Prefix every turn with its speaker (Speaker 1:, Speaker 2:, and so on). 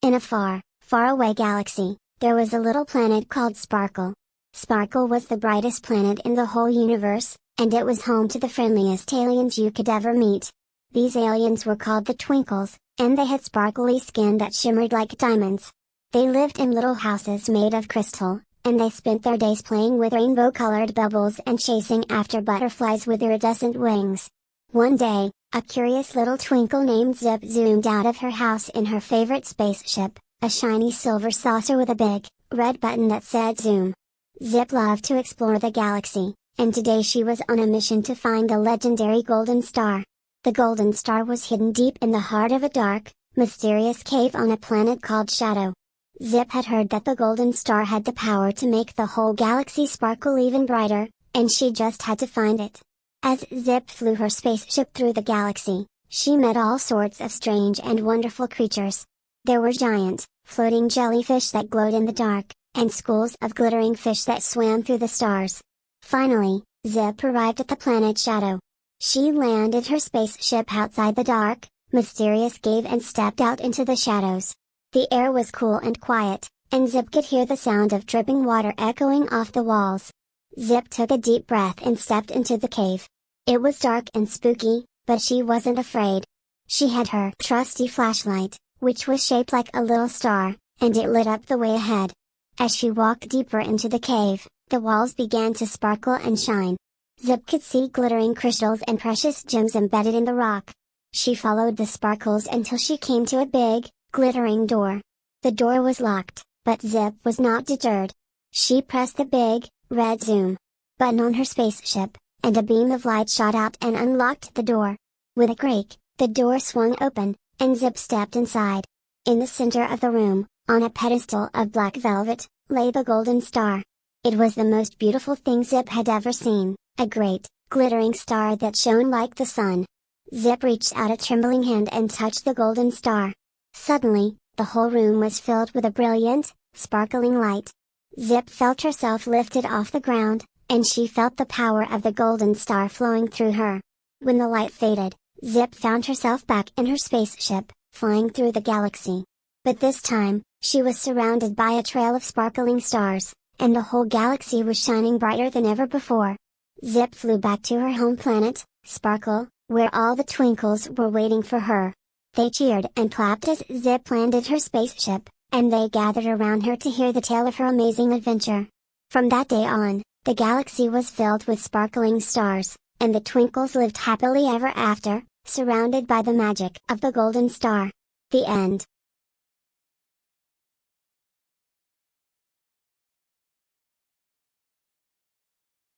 Speaker 1: In a far, far away galaxy, there was a little planet called Sparkle. Sparkle was the brightest planet in the whole universe, and it was home to the friendliest aliens you could ever meet. These aliens were called the Twinkles, and they had sparkly skin that shimmered like diamonds. They lived in little houses made of crystal, and they spent their days playing with rainbow-colored bubbles and chasing after butterflies with iridescent wings. One day, a curious little twinkle named Zip zoomed out of her house in her favorite spaceship, a shiny silver saucer with a big, red button that said Zoom. Zip loved to explore the galaxy, and today she was on a mission to find the legendary Golden Star. The Golden Star was hidden deep in the heart of a dark, mysterious cave on a planet called Shadow. Zip had heard that the Golden Star had the power to make the whole galaxy sparkle even brighter, and she just had to find it. As Zip flew her spaceship through the galaxy, she met all sorts of strange and wonderful creatures. There were giant, floating jellyfish that glowed in the dark, and schools of glittering fish that swam through the stars. Finally, Zip arrived at the planet Shadow. She landed her spaceship outside the dark, mysterious cave and stepped out into the shadows. The air was cool and quiet, and Zip could hear the sound of dripping water echoing off the walls. Zip took a deep breath and stepped into the cave. It was dark and spooky, but she wasn't afraid. She had her trusty flashlight, which was shaped like a little star, and it lit up the way ahead. As she walked deeper into the cave, the walls began to sparkle and shine. Zip could see glittering crystals and precious gems embedded in the rock. She followed the sparkles until she came to a big, glittering door. The door was locked, but Zip was not deterred. She pressed the big, red zoom button on her spaceship, and a beam of light shot out and unlocked the door. With a creak, the door swung open, and Zip stepped inside. In the center of the room, on a pedestal of black velvet, lay the Golden Star. It was the most beautiful thing Zip had ever seen, a great, glittering star that shone like the sun. Zip reached out a trembling hand and touched the Golden Star. Suddenly, the whole room was filled with a brilliant, sparkling light. Zip felt herself lifted off the ground, and she felt the power of the Golden Star flowing through her. When the light faded, Zip found herself back in her spaceship, flying through the galaxy. But this time, she was surrounded by a trail of sparkling stars, and the whole galaxy was shining brighter than ever before. Zip flew back to her home planet, Sparkle, where all the Twinkles were waiting for her. They cheered and clapped as Zip landed her spaceship, and they gathered around her to hear the tale of her amazing adventure. From that day on, the galaxy was filled with sparkling stars, and the Twinkles lived happily ever after, surrounded by the magic of the Golden Star. The end.